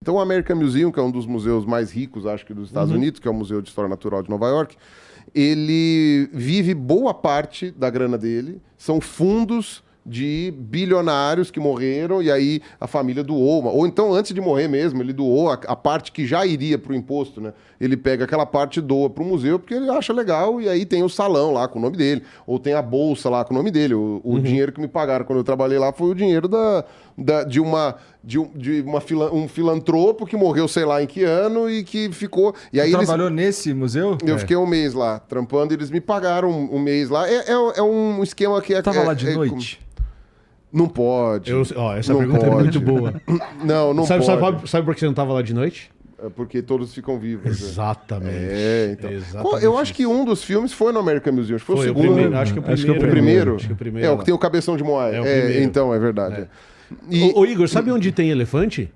Então o American Museum, que é um dos museus mais ricos, acho que dos Estados Unidos, que é o Museu de História Natural de Nova York, ele vive boa parte da grana dele, são fundos de bilionários que morreram e aí a família doou, ou então antes de morrer mesmo, ele doou a parte que já iria para o imposto, né? Ele pega aquela parte e doa para o museu porque ele acha legal e aí tem o salão lá com o nome dele, ou tem a bolsa lá com o nome dele. O dinheiro que me pagaram quando eu trabalhei lá foi o dinheiro de um filantropo que morreu sei lá em que ano e que ficou... E aí Você trabalhou nesse museu? Eu fiquei um mês lá trampando e eles me pagaram um mês lá. É um esquema que... Tava lá de noite? Não pode. Essa não pergunta pode. é muito boa. Não pode. Sabe por que você não estava lá de noite? É porque todos ficam vivos. Exatamente. Então. Exatamente Eu acho que um dos filmes foi no American Museum. Acho que foi o segundo. Acho que o Acho que primeiro. o primeiro. Acho que o primeiro É o que tem o cabeção de Moai. Então, é verdade. Ô, Igor, sabe onde tem elefante?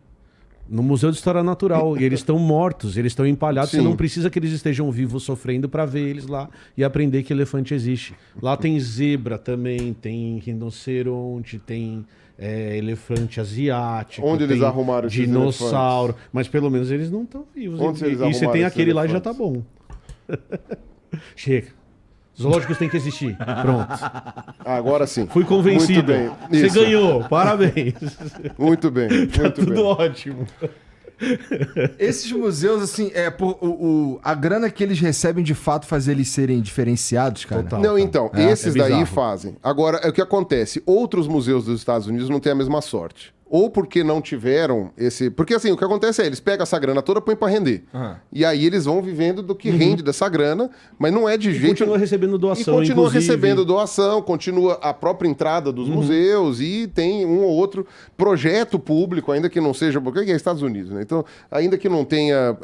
No Museu de História Natural. E eles estão mortos, eles estão empalhados. Sim. Você não precisa que eles estejam vivos sofrendo para ver eles lá e aprender que elefante existe. Lá tem zebra também, tem rinoceronte, tem elefante asiático. Onde eles arrumaram esses dinossauro. Mas pelo menos eles não estão vivos. Onde eles E você tem arrumaram aquele lá e já elefantes? tá bom. Chega. Zoológicos têm que existir. Pronto. Agora sim. Fui convencido. Muito bem. Você Isso. ganhou. Parabéns. Muito bem. Muito Tudo bem. ótimo. Esses museus, assim, a grana que eles recebem de fato faz eles serem diferenciados, cara? Total. Não, então, esses daí bizarro. fazem. Agora, o que acontece? Outros museus dos Estados Unidos não têm a mesma sorte. Ou porque não tiveram esse... Porque assim, o que acontece é, eles pegam essa grana toda e põem pra render. E aí eles vão vivendo do que rende dessa grana, mas não é de jeito... Continua recebendo doação, E continua inclusive. recebendo doação, continua a própria entrada dos museus e tem um ou outro projeto público, ainda que não seja... Porque é Estados Unidos, né? Então, ainda que não tenha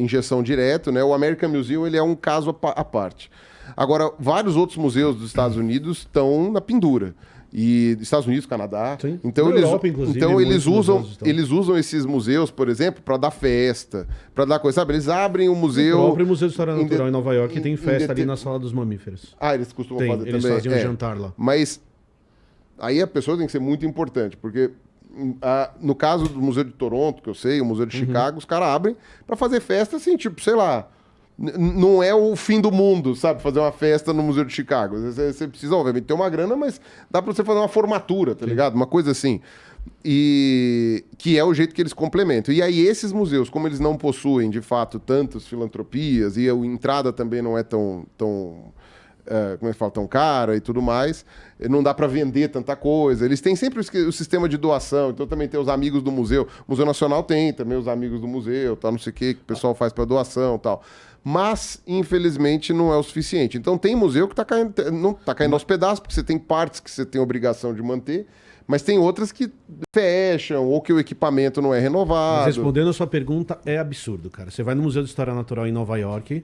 injeção direto, né? O American Museum ele é um caso à parte. Agora, vários outros museus dos Estados Unidos estão na pendura. E Estados Unidos, Canadá. Sim. Então, Na eles, Europa, inclusive, então muitos museus estão. eles usam esses museus, por exemplo, para dar festa, para dar coisa, sabe? Eles abrem um O museu... próprio Museu de História Natural em Nova York tem em festa ali dete- na Sala dos Mamíferos. Ah, eles costumam Tem, fazer eles também. fazem um jantar lá. Mas aí a pessoa tem que ser muito importante, porque no caso do Museu de Toronto, que eu sei, o Museu de Chicago, os caras abrem para fazer festa assim, tipo, sei lá, não é o fim do mundo, sabe? Fazer uma festa no Museu de Chicago. Você precisa, obviamente, ter uma grana, mas dá para você fazer uma formatura, tá ligado? Uma coisa assim. E que é o jeito que eles complementam. E aí esses museus, como eles não possuem, de fato, tantas filantropias e a entrada também não é tão como é que fala, tão cara e tudo mais, não dá para vender tanta coisa. Eles têm sempre o sistema de doação, então também tem os amigos do museu. O Museu Nacional tem também os amigos do museu, tal, não sei o que o pessoal faz para doação e tal. Mas, infelizmente, não é o suficiente. Então tem museu que não tá caindo aos pedaços, porque você tem partes que você tem obrigação de manter, mas tem outras que fecham, ou que o equipamento não é renovado. Mas respondendo a sua pergunta, é absurdo, cara. Você vai no Museu de História Natural em Nova York,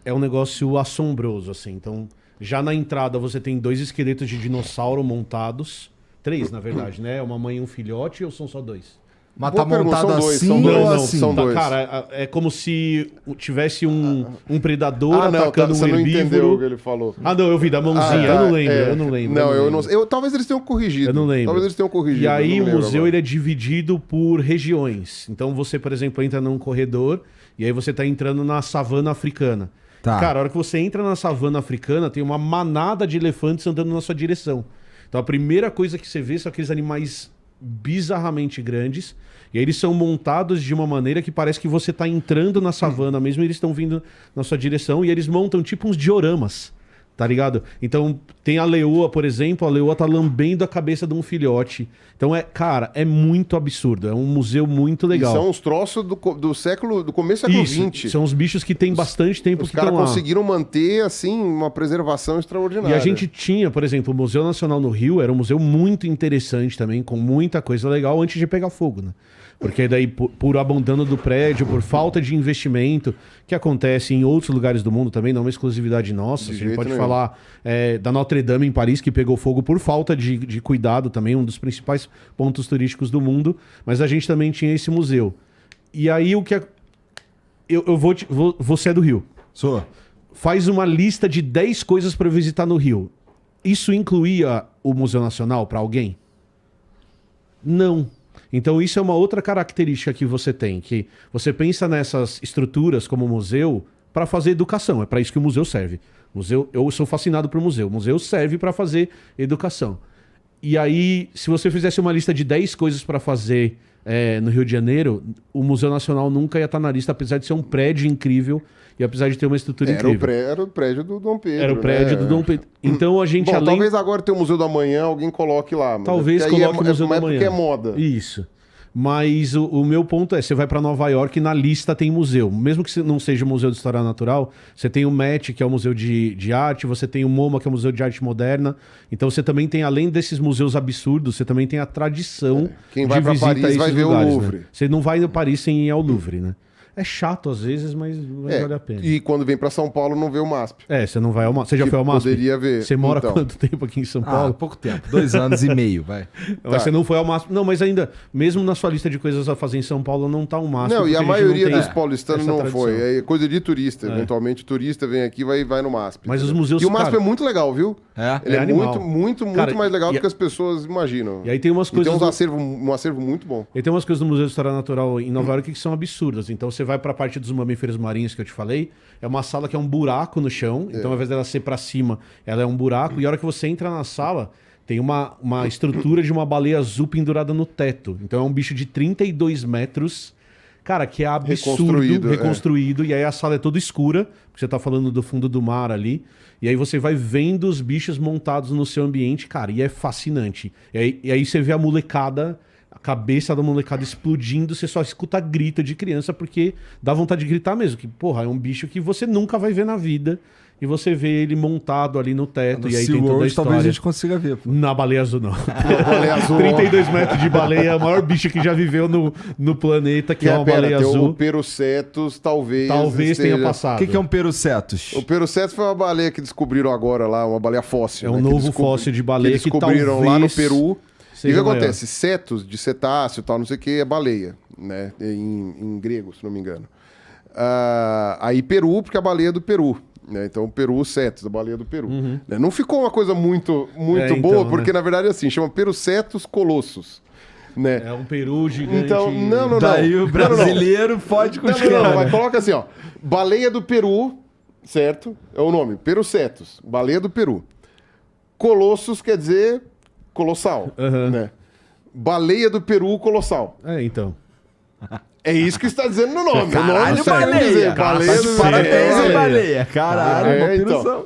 é um negócio assombroso, assim. Então, já na entrada você tem 2 esqueletos de dinossauro montados. 3, na verdade, né? Uma mãe e um filhote, ou são só 2? Mas Boa tá pergunta, montado são dois, assim são ou dois, não, assim? são dois. Cara, é como se tivesse um predador não, atacando você um não herbívoro. entendeu o que ele falou. Ah, não, eu vi da mãozinha. tá, eu não lembro. Não, talvez eles tenham corrigido. Eu não lembro. Talvez eles tenham corrigido. E aí eu o não lembro museu agora. ele é dividido por regiões. Então você, por exemplo, entra num corredor e aí você tá entrando na savana africana. Tá. Cara, a hora que você entra na savana africana, tem uma manada de elefantes andando na sua direção. Então a primeira coisa que você vê são aqueles animais bizarramente grandes. E aí eles são montados de uma maneira que parece que você tá entrando na savana mesmo e eles estão vindo na sua direção. E eles montam tipo uns dioramas, tá ligado? Então tem a leoa, por exemplo, a leoa tá lambendo a cabeça de um filhote. Então cara, é muito absurdo. É um museu muito legal. E são os troços do século, do começo do século Isso, XX. são os bichos que tem bastante tempo Os que caras estão lá. conseguiram manter, assim, uma preservação extraordinária. E a gente tinha, por exemplo, o Museu Nacional no Rio, era um museu muito interessante também, com muita coisa legal antes de pegar fogo, né? Porque daí, por abandono do prédio, por falta de investimento, que acontece em outros lugares do mundo também, não é uma exclusividade nossa. A gente pode falar da Notre Dame em Paris, que pegou fogo por falta de cuidado também, um dos principais pontos turísticos do mundo. Mas a gente também tinha esse museu. E aí, o que você é do Rio. Sou. Faz uma lista de 10 coisas para visitar no Rio. Isso incluía o Museu Nacional para alguém? Não. Então isso é uma outra característica que você tem, que você pensa nessas estruturas como museu para fazer educação, é para isso que o museu serve. Eu sou fascinado por museu. O museu serve para fazer educação. E aí, se você fizesse uma lista de 10 coisas para fazer no Rio de Janeiro, o Museu Nacional nunca ia estar na lista, apesar de ser um prédio incrível e apesar de ter uma estrutura incrível. Era o prédio do Dom Pedro. Era o prédio do Dom Pedro. Então a gente Bom, talvez agora tenha o Museu do Amanhã, alguém coloque lá. Mas talvez coloque o Museu do Amanhã. Porque é moda. Isso. Mas o meu ponto é, você vai para Nova York e na lista tem museu. Mesmo que não seja o Museu de História Natural, você tem o Met, que é o Museu de Arte, você tem o MoMA, que é o Museu de Arte Moderna. Então você também tem, além desses museus absurdos, você também tem a tradição Quem vai para Paris vai ver lugares, o Louvre. Né? Você não vai no Paris sem ir ao Louvre, né? É chato às vezes, mas vale a pena. E quando vem para São Paulo não vê o MASP. Você não vai ao MASP. Você já foi ao MASP? Poderia ver. Você mora quanto tempo aqui em São Paulo? Pouco tempo. 2 anos e meio, vai. Mas você não foi ao MASP. Não, mas ainda, mesmo na sua lista de coisas a fazer em São Paulo, não tá o MASP. Não, e a maioria dos paulistanos não tradição. foi. É coisa de turista. Eventualmente, turista vem aqui e vai no MASP. Mas os museus... E o MASP é muito legal, viu? Ele é muito mais legal do que as pessoas imaginam. E aí tem umas coisas... Tem um acervo muito bom. E tem umas coisas no Museu de História Natural em Nova York que são absurdas. Então você vai pra parte dos mamíferos marinhos que eu te falei, é uma sala que é um buraco no chão, então ao invés dela ser pra cima, ela é um buraco, e a hora que você entra na sala, tem uma estrutura de uma baleia azul pendurada no teto. Então é um bicho de 32 metros, cara, que é absurdo, reconstruído, e aí a sala é toda escura, porque você tá falando do fundo do mar ali, e aí você vai vendo os bichos montados no seu ambiente, cara, e é fascinante. E aí você vê a molecada... A cabeça da molecada explodindo, você só escuta grito de criança, porque dá vontade de gritar mesmo. Que, porra, é um bicho que você nunca vai ver na vida. E você vê ele montado ali no teto. E aí tem toda a história. Talvez a gente consiga ver. Pô. Na baleia azul, não. Na baleia azul. 32 metros de baleia, é o maior bicho que já viveu no planeta, que é uma baleia azul. O Perucetus talvez tenha passado. O que é um Perucetus? O Perucetus foi uma baleia que descobriram agora lá, uma baleia fóssil. É um novo fóssil de baleia que descobriram lá no Peru. E o que maior. acontece? Cetos de cetáceo, tal, não sei o que, é baleia, né? Em grego, se não me engano. Aí Peru, porque a baleia é do Peru. Né? Então, Peru cetus, a baleia do Peru. Né? Não ficou uma coisa muito boa, porque na verdade é assim, chama Perucetus colossus. Né? É um peru gigante. Então, não. Daí o brasileiro pode com os caras. Mas coloca assim, ó. Baleia do Peru, certo? É o nome, Perucetus, baleia do Peru. Colossus quer dizer... colossal, né? Baleia do Peru colossal. Então. É isso que está dizendo no nome. Caralho, o nome baleia. baleia do Parabéns, Peru. baleia. Caralho, uma então.